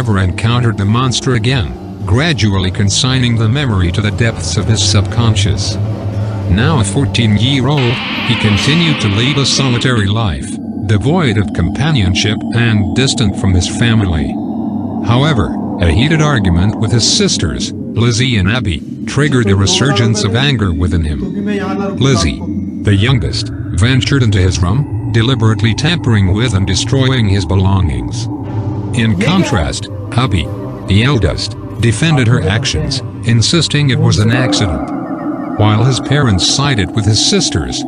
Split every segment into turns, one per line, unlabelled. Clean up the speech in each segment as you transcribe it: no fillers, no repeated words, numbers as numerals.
never encountered the monster again, gradually consigning the memory to the depths of his subconscious. Now a 14-year-old, he continued to lead a solitary life, devoid of companionship and distant from his family. However, a heated argument with his sisters, Lizzie and Abby, triggered a resurgence of anger within him. Lizzie, the youngest, ventured into his room, deliberately tampering with and destroying his belongings. In contrast, Abby, the eldest, defended her actions, insisting it was an accident. While his parents sided with his sisters,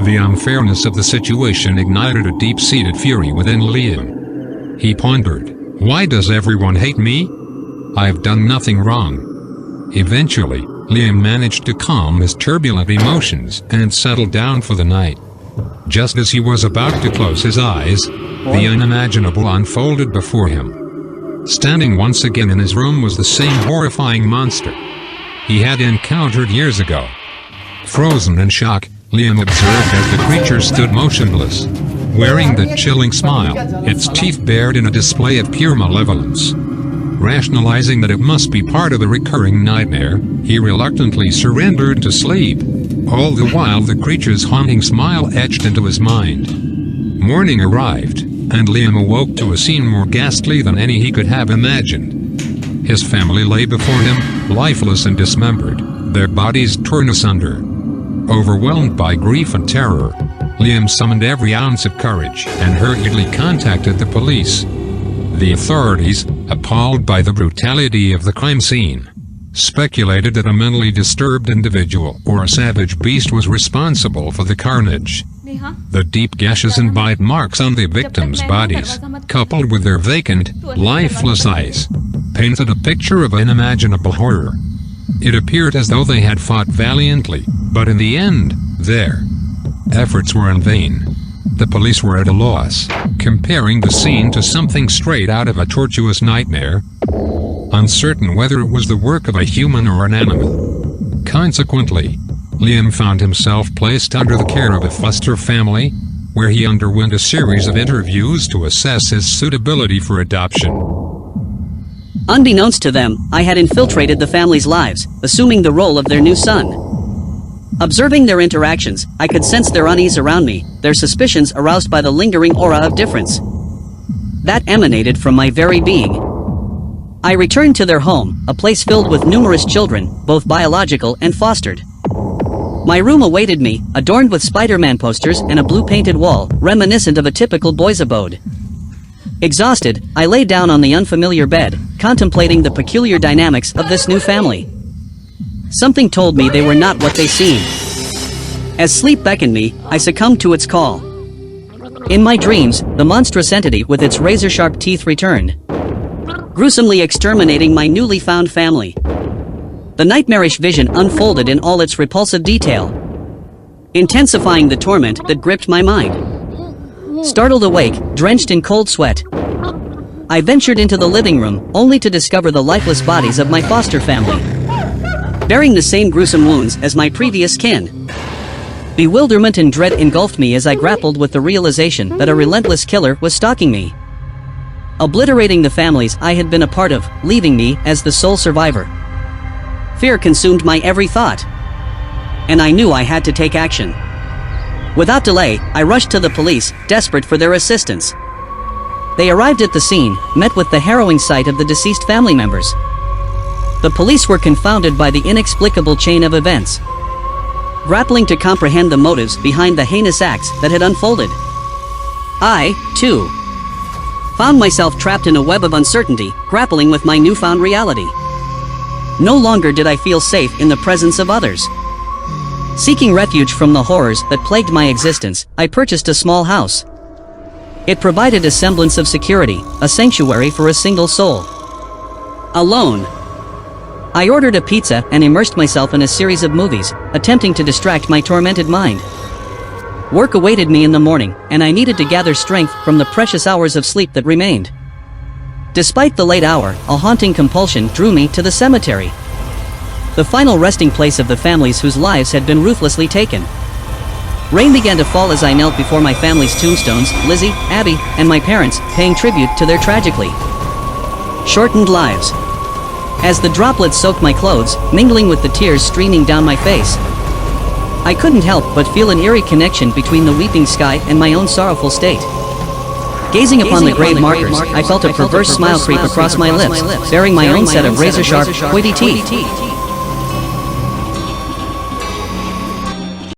the unfairness of the situation ignited a deep-seated fury within Liam. He pondered, "Why does everyone hate me? I've done nothing wrong." Eventually, Liam managed to calm his turbulent emotions and settle down for the night. Just as he was about to close his eyes, the unimaginable unfolded before him. Standing once again in his room was the same horrifying monster he had encountered years ago. Frozen in shock, Liam observed as the creature stood motionless, wearing the chilling smile, its teeth bared in a display of pure malevolence. Rationalizing that it must be part of the recurring nightmare, he reluctantly surrendered to sleep. All the while the creature's haunting smile etched into his mind. Morning arrived, and Liam awoke to a scene more ghastly than any he could have imagined. His family lay before him, lifeless and dismembered, their bodies torn asunder. Overwhelmed by grief and terror, Liam summoned every ounce of courage and hurriedly contacted the police. The authorities, appalled by the brutality of the crime scene, speculated that a mentally disturbed individual or a savage beast was responsible for the carnage. The deep gashes and bite marks on the victims' bodies, coupled with their vacant, lifeless eyes, painted a picture of unimaginable horror. It appeared as though they had fought valiantly, but in the end, their efforts were in vain. The police were at a loss, comparing the scene to something straight out of a tortuous nightmare, uncertain whether it was the work of a human or an animal. Consequently, Liam found himself placed under the care of a foster family, where he underwent a series of interviews to assess his suitability for adoption.
Unbeknownst to them, I had infiltrated the family's lives, assuming the role of their new son. Observing their interactions, I could sense their unease around me, their suspicions aroused by the lingering aura of difference that emanated from my very being. I returned to their home, a place filled with numerous children, both biological and fostered. My room awaited me, adorned with Spider-Man posters and a blue-painted wall, reminiscent of a typical boy's abode. Exhausted, I lay down on the unfamiliar bed, contemplating the peculiar dynamics of this new family. Something told me they were not what they seemed. As sleep beckoned me, I succumbed to its call. In my dreams, the monstrous entity with its razor-sharp teeth returned, gruesomely exterminating my newly found family. The nightmarish vision unfolded in all its repulsive detail, intensifying the torment that gripped my mind. Startled awake, drenched in cold sweat, I ventured into the living room, only to discover the lifeless bodies of my foster family, bearing the same gruesome wounds as my previous kin. Bewilderment and dread engulfed me as I grappled with the realization that a relentless killer was stalking me, obliterating the families I had been a part of, leaving me as the sole survivor. Fear consumed my every thought, and I knew I had to take action. Without delay, I rushed to the police, desperate for their assistance. They arrived at the scene, met with the harrowing sight of the deceased family members. The police were confounded by the inexplicable chain of events, grappling to comprehend the motives behind the heinous acts that had unfolded. I, too, found myself trapped in a web of uncertainty, grappling with my newfound reality. No longer did I feel safe in the presence of others. Seeking refuge from the horrors that plagued my existence, I purchased a small house. It provided a semblance of security, a sanctuary for a single soul. Alone, I ordered a pizza and immersed myself in a series of movies, attempting to distract my tormented mind. Work awaited me in the morning, and I needed to gather strength from the precious hours of sleep that remained. Despite the late hour, a haunting compulsion drew me to the cemetery, the final resting place of the families whose lives had been ruthlessly taken. Rain began to fall as I knelt before my family's tombstones, Lizzie, Abby, and my parents, paying tribute to their tragically shortened lives. As the droplets soaked my clothes, mingling with the tears streaming down my face, I couldn't help but feel an eerie connection between the weeping sky and my own sorrowful state. Gazing upon the grave markers, I felt a perverse smile creep across my lips, bearing my own set of razor-sharp, pointy teeth.